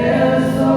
Yesu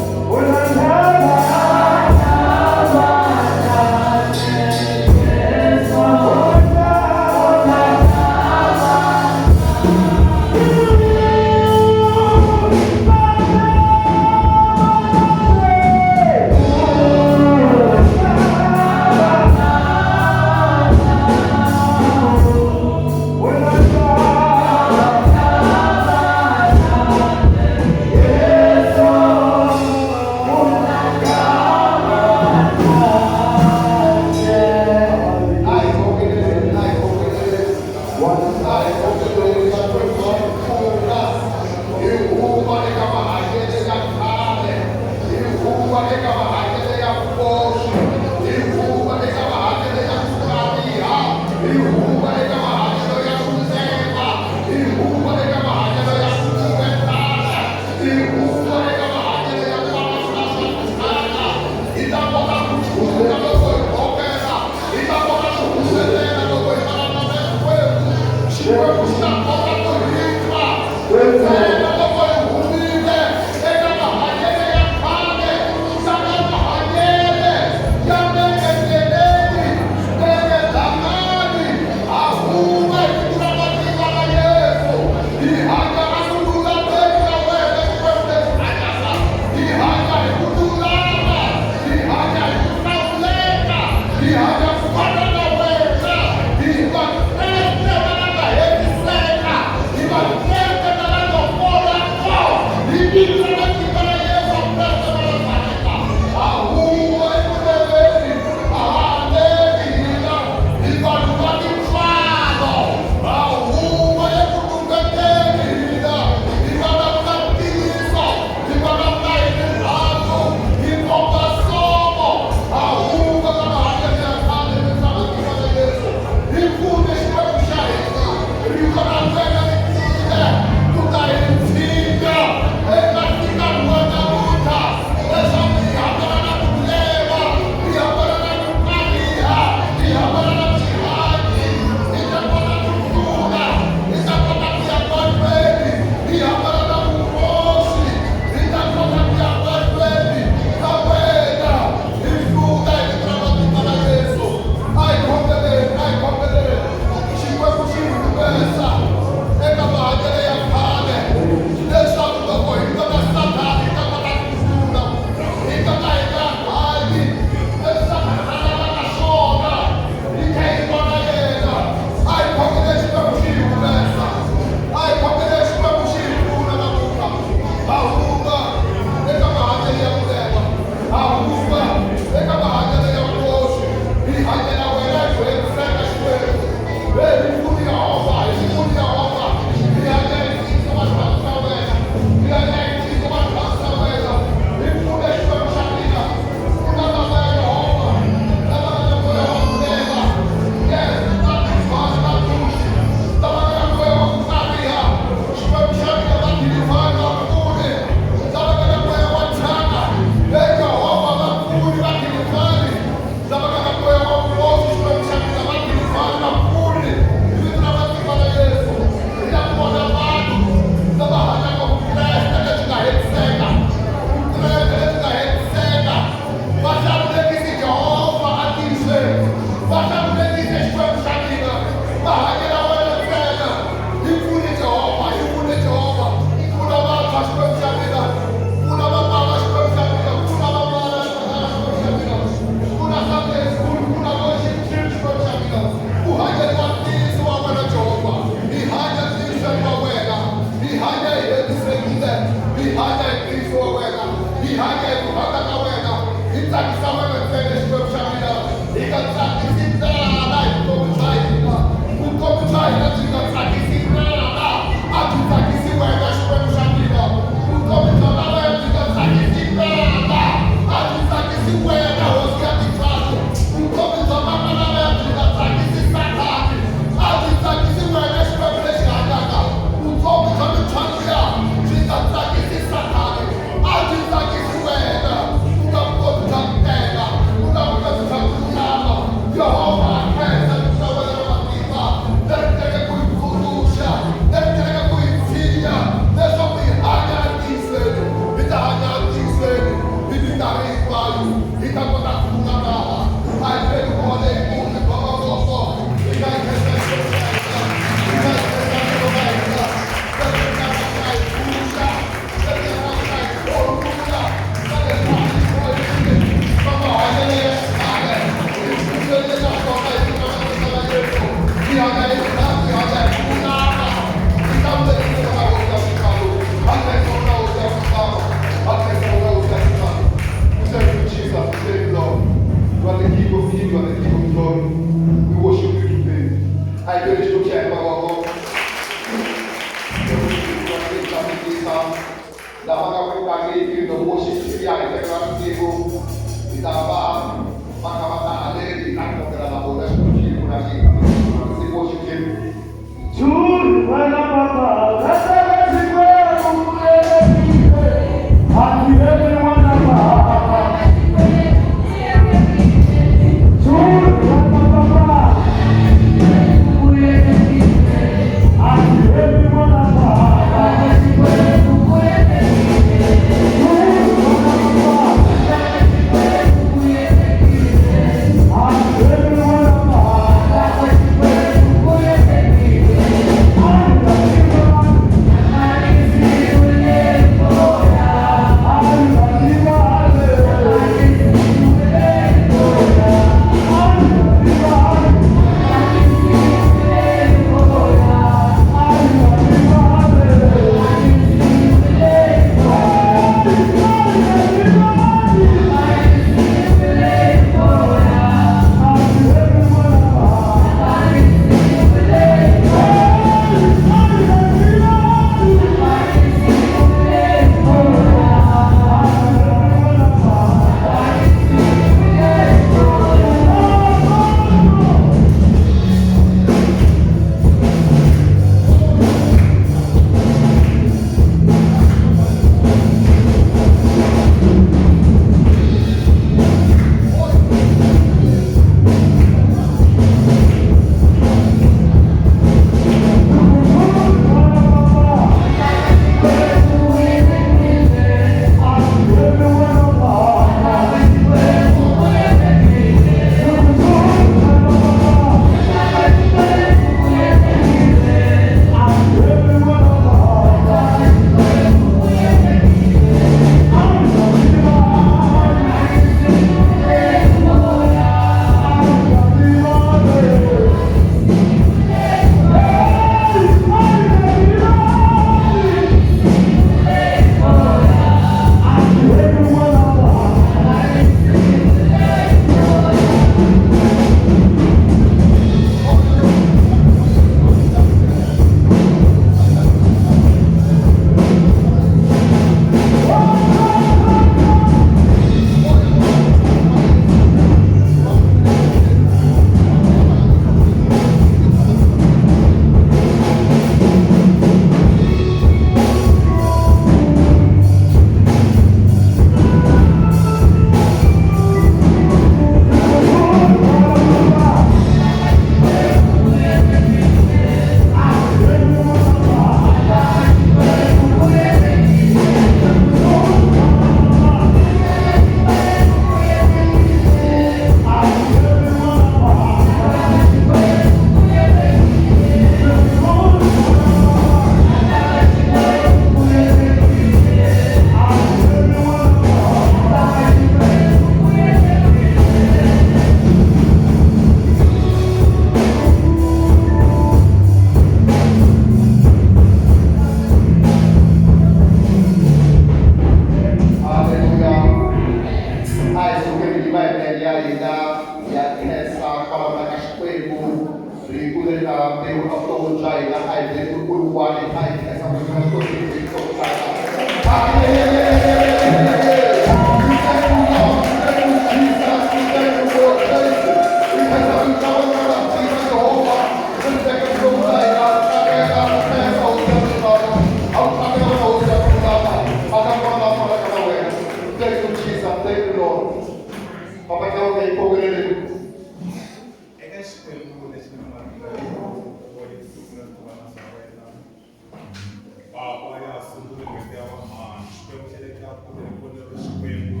Papa ya sungula ngetea wa mani xikwembu xa le ka ku vonelo xikwembu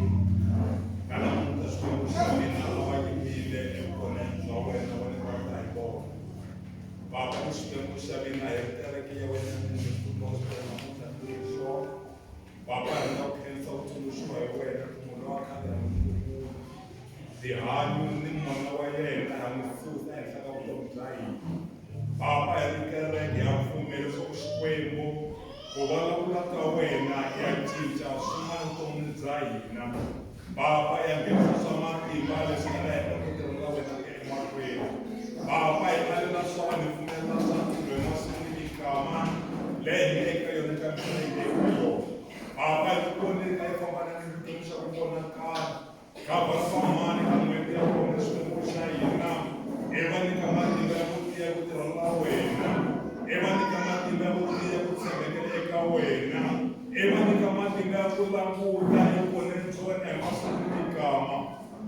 kana munhu xikwembu xa mina lava yimbile evukoneni bya wena wa le ka ta hi kona Papa xikwembu xa mina hi kereke ya wena ni kunoza namuntlha ni xona Papa hi nga khensa vutsundzuxiwa hi wena munhu wa khale ya mukhukulu rihanyo ni mana wa yena ya n'wi susa ehenhla ka vutomi bya hina Papa hi ri kereke ya pfumela leswaku xikwembu ku vulavula ka wena ya cinca swin'wana vutomi bya hina Papa ya nghenisa swa matimba leswi nga ta heta ku tirhela wena emahlweni Papa hi nga na swona ni pfumela swa ntirho hi masiku ni mikama leyi hi eka yona ka misava hi eka yona Papa hi ku voneni ka yi fambana ni vutomi xa ku vona ka vasamani ka n'hweti ya vona xikwembu xa hina i va nyika matimba ya ku tiya ku tirhela wena i va nyika matimba ya ku tiya ku tshembekela eka wena i va nyika matimba ya ku languta evukoneni bya wena hi masiku ni mikama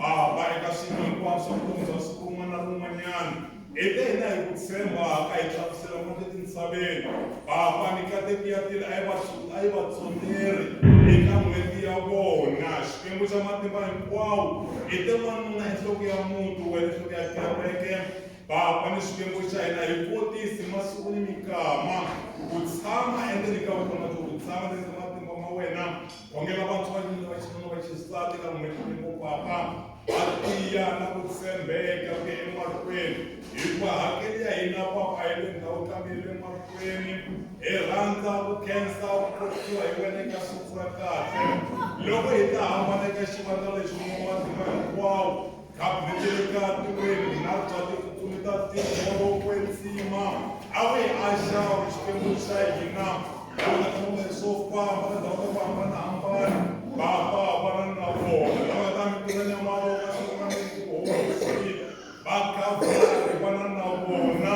Papa eka swilo hinkwaswo swa vutomi bya siku rin'wana na rin'wanyana i te hina hi ku tshembaka hi tlakusela n'wana etintshaveni Papa ni katekiyatile a yi vatsoneri eka n'hweti ya vona xikwembu xa matimba hinkwawo i te n'wanuna enhloko ya muti wena enhloko ya kereke Papa ni xikwembu xa hina hi kotisi masiku ni mikama ku tshama endzeni ka vutomi ku tshama endzeni ka matimba ma wena khongela vantshwa va nyina va xinuna va xisati ka n'hweti leyi Papa va tiya na ku tshembeka ku ya emahlweni hi ku hakeli ya hina Papa hi le ndhawu kambe hi le mahlweni hi rhandza ku khensa ku kokiwa hi wena eka siku ra kahle loko hi ta hambana eka xivandla lexi matimba hinkwawo khabinete le ka tikweni na bya tikutsumi ta tiko kwetsima a wu hi axawu xikwembu xa hina lava ta kumbe swo famba ka ndhawu ta ku hambanahambana Papa vana na vona lava ta mintirho ya mavoko swin'wana ni tihosi va khavhari vana na vona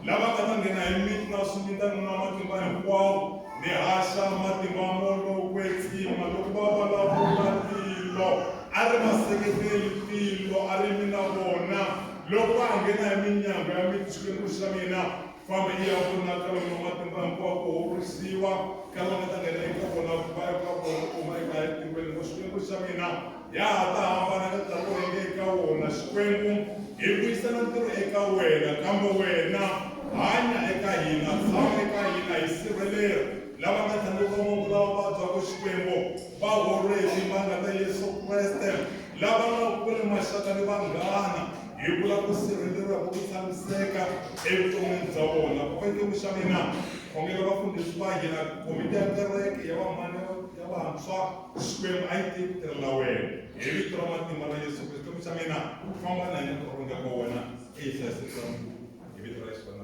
lava nga ta nghena hi miti na swimitana na matimba hinkwawo ni haxa matimba molo kwetsima loko va vulavula tilo a ri va seketeli tilo a ri mi na vona loko va nghena hi minyango ya miti xikwembu xa mina fambe i ya vonakala no matimba hinkwawo ku horisiwa ka lava nga ta nghena eka vona va eka vona kuma eka etikweni mo xikwembu xa mina ya ha ta hambana ka nkarhi wo henge eka wona xikwembu hi vuyisana ntirho eka wena kambe wena hanya eka hina tshama eka hina hi sirheleri lava nga tsandzeka mungu lava vabyaka xikwembu va horezi va nga ta Yesu Kreste lava nga kule maxaka ni vanghana hi vula ku sirheleriwa ku tshamiseka evuton'wini bya vona ku xikwembu xa mina khongela vafundhisi va hina komiti ya kereke ya vamani ya vantshwa xikwembu a yi tiyi ku tirhela wena hi vito ra matimba ra Yesu Kreste xikwembu xa mina famba na hina ku rhunga ka wena hi hlayiseka hi vito ra Yesu Kreste.